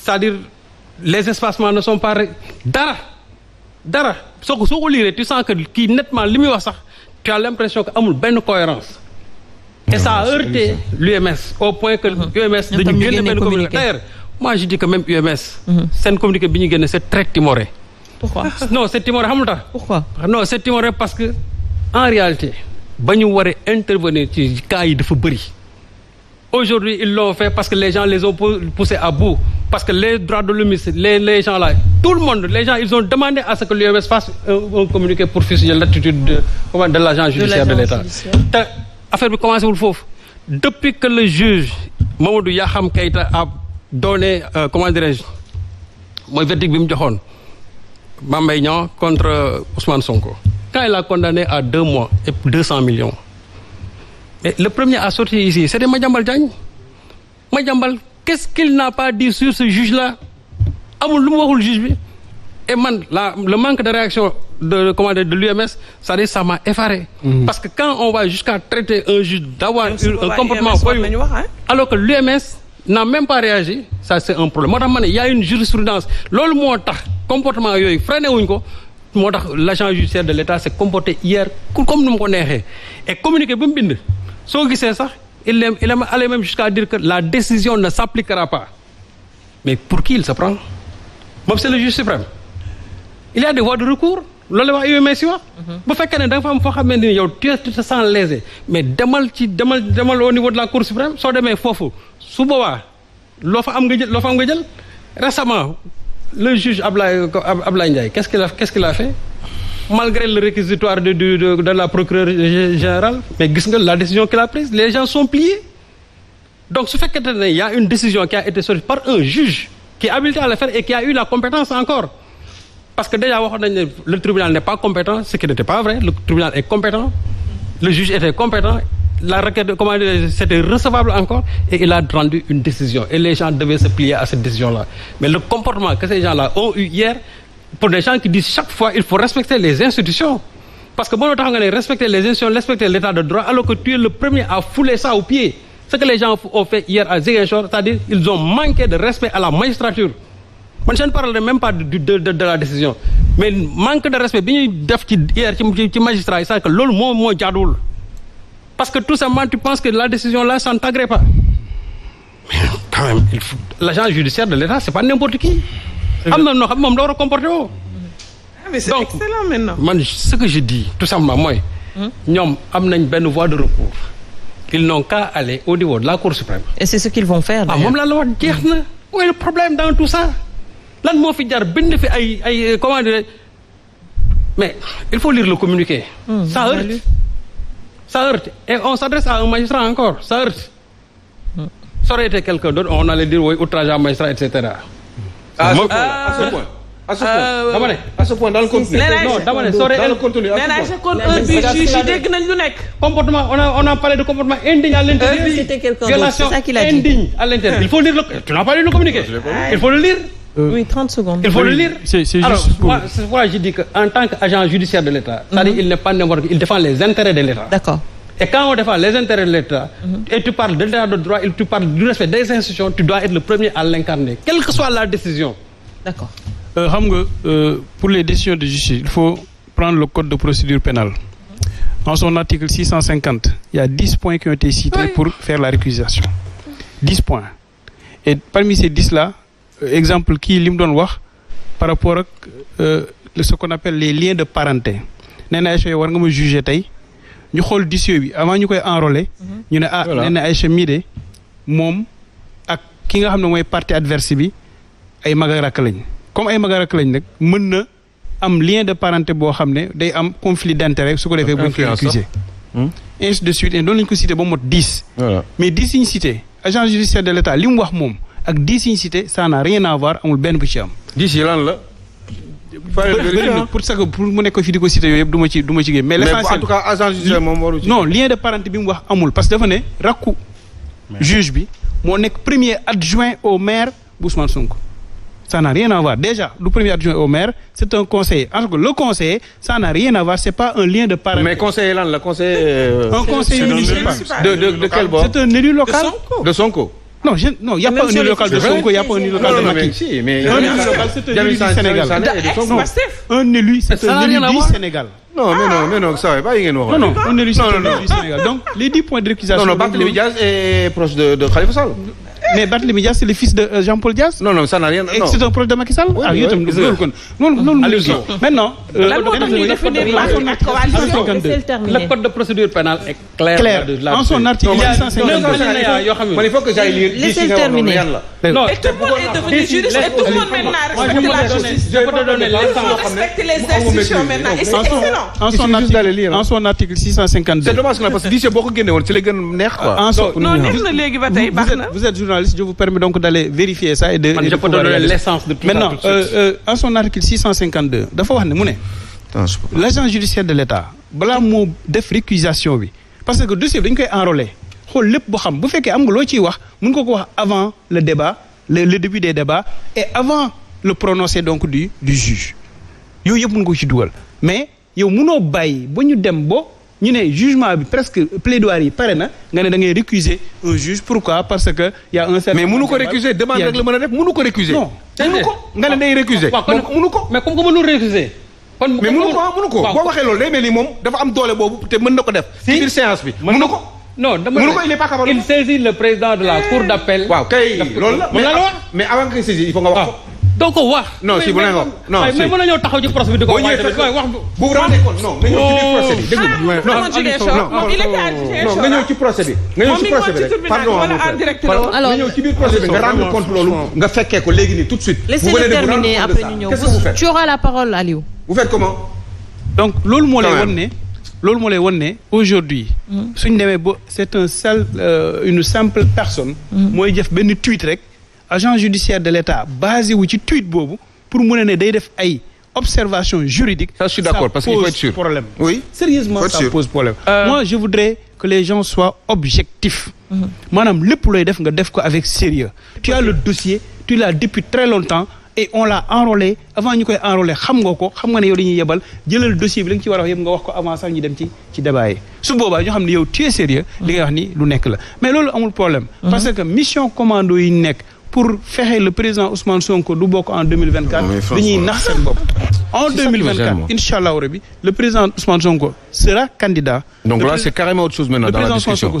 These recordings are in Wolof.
c'est-à-dire les espacements ne sont pas dara soo ko lire tu sens que kii nettement li muy wax sax tu as l'impression que amul benn cohérence et ça a heurté l'UMS au point que UMS dañu génne benn communiqué d'ailleurs moi je dis que même UMS seen communiqué bi ñu génne c'est très timoré. Pourquoi? Non c'est timoré xam nga tax. Pourquoi? Non c'est timoré parce que en réalité ba ñu waree intervenir ci cas yi dafa bëri. Aujourd'hui ils l'ont fait parce que les gens les ont poussés à bout parce que les droits de l'homme les gens là tout le monde les gens ils ont demandé à ce que l'UMS fasse un communiqué pour fustiger l'attitude de l'agent judiciaire de l'État. Te affaire bi commencé wul foofu depuis que le juge Mamadou Yakham Keïta a donné comment dirais-je mooy verdict bi mu joxoon Mame Mbaye Niang contre Ousmane Sonko. Quand il a condamné à 2 mois et 200 millions. Et le premier à sortir ici, c'était Madiambal Diagne. Madiambal, qu'est-ce qu'il n'a pas dit sur ce juge-là? Amul lu mu waxul juge bi. Et man, le manque de réaction de l'UMS, ça m'a effaré. Parce que quand on va jusqu'à traiter un juge d'avoir un comportement voyou, alors que l'UMS n'a même pas réagi, ça c'est un problème. Moo tax ma ne y a une jurisprudence. Loolu moo tax comportement yooyu freiné wuñ ko. Moo tax l'agent judiciaire de l'État s'est comporté hier comme nu mu ko neexee. Et communiqué bi mu bind. soo gisee sax il est allé même jusqu'à dire que la décision ne s'appliquera pas mais pour qui il se prend moom c'est le juge suprême il y a des voies de recours loolu la wax UMS si wax bu fekkee ne da nga fa am foo xamante ni yow tu te sens lésé mais demal au niveau de la Cour suprême soo demee foofu su boobaa loo fa am nga jël récemment le juge Ablaye Ndiaye qu'est-ce qu'il a fait malgré le réquisitoire de la procureure générale mais gis nga la décision qu'il a prise les gens sont pliés donc su fekkente ne y a une décision qui a été sortie par un juge qui est habilité à le faire et qui a eu la compétence encore parce que déjà waxoon nañ ne le tribunal n'est pas compétent ce qui n'était pas vrai le tribunal est compétent le juge était compétent la requête c'était recevable encore et il a rendu une décision et les gens devaient se plier à cette décision-là mais le comportement que ces gens-là ont eu hier pour des gens qui disent chaque fois il faut respecter les institutions parce que mënoo tax nga ne respecter les institutions respecter l'état de droit alors que tu es le premier à fouler ça aux pieds ce que les gens ont fait hier à Ziguinchor c'est-à-dire ils ont manqué de respect à la magistrature man je ne parle même pas de la décision mais manque de respect bi ñuy def ci hier ci magistrat yi c'est que loolu moo jaaduwul parce que tout simplement tu penses que la décision là ça ne t'agrée pas mais quand même l'agent judiciaire de l'État c'est pas n'importe qui am na noo xam moom da war a comporter woo. mais c'est excellent maintenant. man ce que je dis tout simplement mooy. ñoom am nañ benn voie de recours. ils n'ont qu'à aller au niveau de la Cour suprême. et c'est ce qu'ils vont faire. moom laa la wax jeex na. où est le problème dans tout ça. lan moo fi jar bind fi ay comment dire mais il faut lire le communiqué. ça heurte et on s'adresse à un magistrat encore ça heurte. ça aurait été quelqu'un d'autre on allait dire oui outrage à magistrat et cetera. À ce point dans le contenu. Non, dama ne dans le contenu. dégg nañ lu nekk. Comportement on a parlé de comportement indigne à l'intérieur. C'était quelqu'un d'autre, violation c'est ça qu'il a dit. indigne à l'intérieur. Il faut lire tu n'as pas lu le communiqué. Il faut le lire. Oui, 30 secondes. Il faut le lire. C'est juste alors pour... moi je dis que en tant qu'agent judiciaire de l'État, c'est-à-dire il n'est pas n'importe qui, il défend les intérêts de l'État. D'accord. Et quand on défend les intérêts de l'État, et tu parles de l'état de droit, et tu parles du respect des institutions, tu dois être le premier à l'incarner, quelle que soit la décision. D'accord. xam nga pour les décisions de justice il faut prendre le code de procédure pénale. En son article 650, il y a 10 points qui ont été cités pour faire la récusation. 10 points. Et parmi ces 10 là, exemple kii li mu doon wax par rapport ak ce qu'on appelle les liens de parenté. Nee na Aïcha war nga ma juger tey ñu xool dossier bi avant ñu koy enrôler. ñu ne nee na Aïcha mii de moom ak ki nga xam ne mooy partie adverse bi ay mag ak rakk lañ. comme ay mag ak rakk lañ nag mën na am lien de parenté boo xam ne day am conflit d'intérêt su ko defee bu ñu koy accuser ainsi de suite et doon lañu ko cité ba mot 10 mais 10 yi ñu cité agent judiciaire de l'État li mu wax moom ak 10 yi ñu cité ça n'a rien à voir amul benn bu ci am 10 yi lan la pour ça que pour mu nekk fi di ko cité yooyu yëpp du ma ci génn mais l'essentiel en tout cas agent judiciaire moom waru ci non lien de parenté bi mu wax amul parce que dafa ne rakku juge bi moo nekk premier adjoint au maire bu Ousmane Sonko. Ça n'a rien à voir. Déjà, le premier adjoint au maire, c'est un conseiller. En tout cas, le conseiller, ça n'a rien à voir. C'est pas un lien de parenté. Mais conseiller là, le conseiller... un conseiller municipal. De quel bord? C'est un élu local. De Sonko. Non, il n'y a pas un élu local de Sonko, il n'y a pas un élu local de Macky. Un élu local, c'est un élu du Sénégal. Un élu, c'est un élu du Sénégal. Non, ça va pas, il y a Non, un élu, c'est un élu du Sénégal. Donc, les 10 points de récusation... Non, Barthélémy Diaz est proche de Khalifa Sall. Mais Barthélémy Diaz, c'est le fils de Jean-Paul Diaz. Non, ça n'a rien... Et c'est un proche de Macky Sall. Maintenant... Le code de procédure pénale est clair. En son article 652. Il faut que j'aille lire. Laissez-le terminer. Non, et tout le monde est devenu juriste et tout le monde maintenant respecte la justice. Je peux te donner l'exemple. Respecter les institutions maintenant. Et c'est excellent. En son article 652. C'est dommage parce que d'ici beaucoup de gens, c'est les gars neex quoi. Vous êtes journaliste, je vous permets donc d'aller vérifier ça et de. Je peux te donner l'essence de tout ça. Maintenant, en son article 652, dafa wax ne mu ne. L'agent judiciaire de l'État balaa moo def récusation bi parce que dossier bi dañ koy enrôler xool lépp boo xam bu fekkee am nga loo ciy wax mun nga ko wax avant le débat le début des débats et avant le prononcé donc du juge yooyu yëpp mun nga ko ci dugal mais yow munoo bàyyi ba ñu dem bo ñu ne jugement bi presque plaidoirie yi pare na nga ne da ngay récuser un juge pourquoi parce que y a un certain mais mënu ko récuser demande rek la mën a def mënu ko récuser non mënu ko nga ne day récuser mënu ko mais comme que mënu récuser mais mënu ko boo waxee loolu day mel ni moom dafa am doole boobu te mën na ko def ci biir séance bi mënu ko non mënu ko il est pas capable il saisit le président de la cour d'appel waaw kay loolu la mais avant que saisir il faut nga wax ko doo ko wax non si bu ne nga non si mais mën na ñëw taxaw ci procès bi di ko wax bu rendee compte non nga ñëw ci biir procès bi dégg non nga ñëw ci procès bi nga ñëw ci procès bi rek pardon nga ñëw ci biir procès bi nga rendre compte loolu nga fekkee ko léegi nii tout de suite laissez-le terminer après ñu ñëw tu auras la parole Aliou vous faites comment donc loolu moo lay won ne aujourd'hui suñ demee ba c'est une simple personne mooy def benn tweet rek agent judiciaire de l'État basé wu ci tweet boobu pour mu ne day def ay observation juridique ça je suis d'accord parce qu'il faut être sûr problème oui sérieusement ça pose problème moi je voudrais que les gens soient objectifs maanaam lépp looy def nga def ko avec sérieux tu as le dossier tu l'as depuis très longtemps et on l'a enrôlé avant ñu koy enrôlé xam nga ne yow dañuy yebal jëlal dossier bi la nga ci war a wax yëpp nga wax ko avant sax ñu dem ci débat yi su boobaa ñoo xam ne yow tu es sérieux li nga wax ni lu nekk la mais loolu amul problème parce que mission commando yi nekk pour fexe le président Ousmane Sonko du bokk en 2024 dañuy nax seen bopp en 2024 inchallah rabbi le président Ousmane Sonko sera candidat donc là c'est carrément autre chose maintenant dans la discussion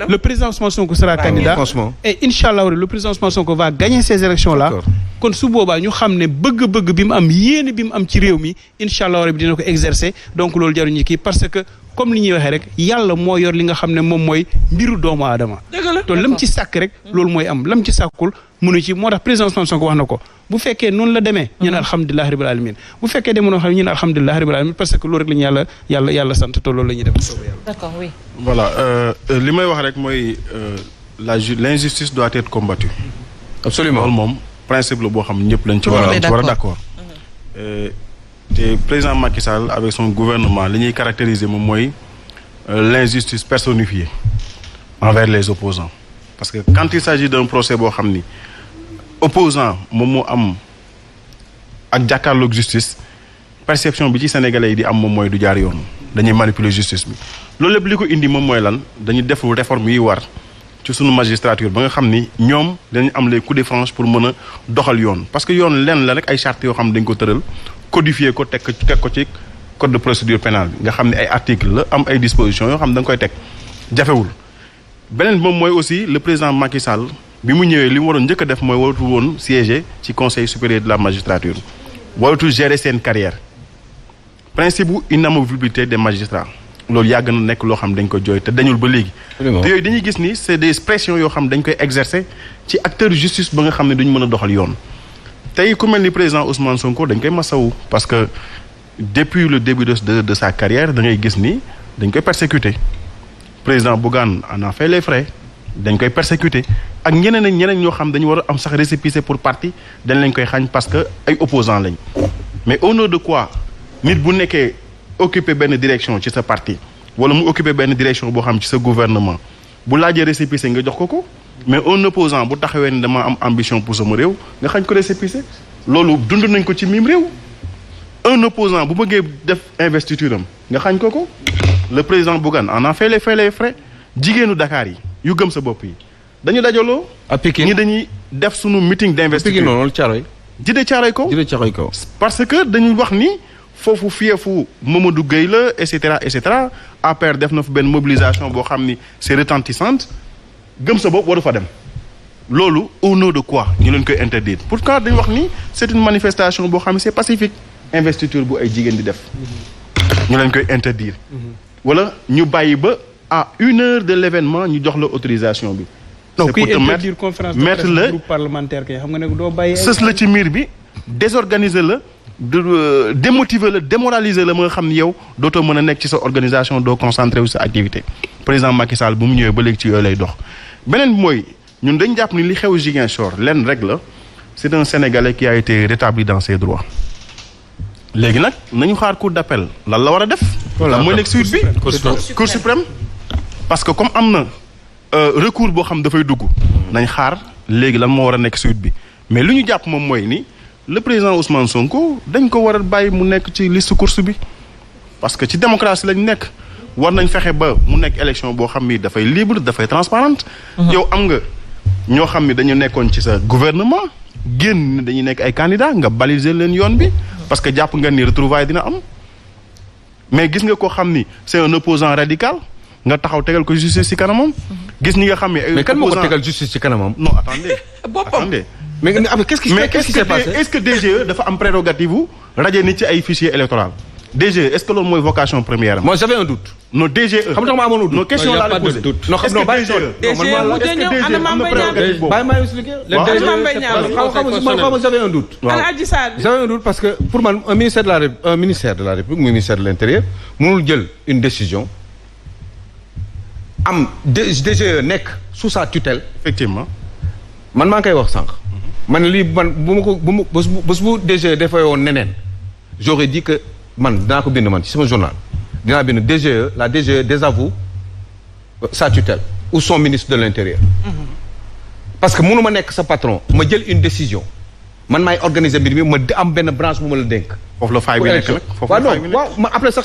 le président Ousmane Sonko sera candidat et inchallah rabbi le président Ousmane Sonko va gagner ces élections là kon su boobaa ñu xam ne bëgg-bëgg bi mu am yéene bi mu am ci réew mi inchallah rabbi dina ko exercer donc loolu jaruñu kii parce que comme li ñuy waxee rek yàlla moo yor li nga xam ne moom mooy mbiru doomu aadama to lam ci sàkk rek loolu mooy am lam ci sàkkul mënu ci moo tax président Ousmane Sonko wax na ko bu fekkee noonu la demee ñu ne alhamdulillahi rabbil alamin bu fekkee demoon na xam ñu ne alhamdulillahi rabbil alamin parce que loolu rek la ñu yàlla sant te loolu la ñuy def d'accord oui voilà li may wax rek mooy l'injustice doit être combattue absolument loolu moom principe la boo xam ñëpp lañ ci war a d'accord te président Macky Sall avec son gouvernement li ñuy caractériser moom mooy l'injustice personnifiée envers les opposants parce que quand il s'agit d'un procès boo xam ni opposant moom moo am ak jàkkaarloog justice perception bi ci sénégalais yi di am moom mooy du jaar yoon dañuy manipuler justice bi loolu lépp li ko indi moom mooy lan dañuy def réforme yi war ci sunu magistrature ba nga xam ni ñoom dañu am les coups de franche pour mën a doxal yoon parce que yoon lenn la rek ay chartes yoo xam dañ ko tëral codifier ko teg ko ci code de procédure pénale bi nga xam ne ay articles la am ay dispositions yoo xam da nga koy teg jafewul beneen moom mooy aussi le président Macky Sall bi mu ñëwee li mu waroon njëkk a def mooy waratu woon siéger ci conseil supérieur de la magistrature waratu gérer seen carrière principe bu inamovibilité des magistrats loolu yàgg na nekk loo xam dañ ko jooy te dañul ba léegi te yooyu dañuy gis ni c'est des pressions yoo xam dañ koy exercer ci acteur justice ba nga xam ne duñu mën a doxal yoon tey ku mel ni président Ousmane Sonko dañ koy masawu parce que depuis le début de sa carrière da ngay gis ni dañ koy persécuter président Bougane en a fait les frais dañ koy persécuter ak ñeneen ak ñeneen ñoo xam dañu war a am sax récépissé pour parti dañ lañ koy xañ parce que ay opposants lañ mais au nom de quoi nit bu nekkee occuper benn direction ci sa parti wala mu occuper benn direction boo xam ci sa gouvernement bu laajee récépissé nga jox ko mais un opposant bu taxawee ni dama am ambition pour sama réew nga xañ ko récépissé loolu dund nañ ko ci mim réew un opposant bu bëggee def investiture am nga xañ ko le président Bougane en a fait les frais jigéenu Dakar yi yu gëm sa bopp yi dañu dajaloo. à Pikine ñi dañuy def sunu meeting d'investiture. Pikine noonu Thiaroye. Jidee Thiaroye Kaw. Jidee Thiaroye Kaw. parce que dañuy wax ni foofu fiefu Mamadou Gueye la et cetera et cetera APR def na fa benn mobilisation boo xam ni c'est retentissante gëm sa bopp waru fa dem. loolu au nom de quoi ñu leen koy interdire pourquoi dañu wax ni c'est une manifestation boo xam ne c'est pacifique investiture bu ay jigéen di def ñu leen koy interdire. wala ñu bàyyi ba à 1 heure de l'événement ñu jox la autorisation bi. c'est pour te mettre la groupe parlementaire kay xam nga ne doo bàyyi. sës la ci miir bi désorganiser la démotiver la démoraliser la nga xam ni yow dootoo mën a nekk ci sa organisation doo concentrer wu sa activité président Macky Sall bu mu ñëwee ba léegi ci yooyu lay dox. beneen bi mooy ñun dañ jàpp ni li xew Ziguinchor lenn rek la c'est un Sénégalais qui a été rétabli dans ses droits léegi nag nañu xaar cour d'appel lan la war a def. lan mooy nekk suite bi cour suprême parce que comme am na recours boo xam dafay dugg nañ xaar léegi lan moo war a nekk suite bi mais lu ñu jàpp moom mooy ni le président Ousmane Sonko dañ ko war a bàyyi mu nekk ci liste course bi parce que ci démocratie lañ nekk war nañ fexe ba mu nekk élection boo xam ni dafay libre dafay transparente yow am nga ñoo xam ni dañu nekkoon ci sa gouvernement génn dañuy nekk ay candidats nga baliser leen yoon bi parce que jàpp nga ni retrouvailles dina am mais gis nga ko xam ni c'est un opposant radical nga taxaw tegal ko justice ci kanamam. gis ñi nga xam ne ay. mais kan moo ko tegal justice ci kanamam. non attendez. boppam mais qu'est-ce qui s'est passé est-ce que DGE dafa am prérogative wu rajo nit ci ay fichier électoral DGE est-ce que loolu mooy vocation première am. moi j'avais un doute. non DGE. xam nga ma amoon un doute. non question laa la posé. non xam nga bàyyi maa expliqué. j'avais un doute. j'avais un doute parce que pour man un ministère de la République muy ministère de l'Intérieur mënul jël une décision am DGE nekk sous sa tutelle. effectivement. man maa ngi koy wax sànq. man lii man bés bu DGE dafay woon neneen j'aurais dit que man dinaa ko bind man ci sama journal dinaa bind DGE la DGE désavoue sa tutelle ou son ministre de l'Intérieur. parce que mënu ma nekk sa patron ma jël une décision man maay organiser mbir mi ma am benn branche bu ma la dénk. foofu la faay bi nekk nag. waaw non waaw ma après sax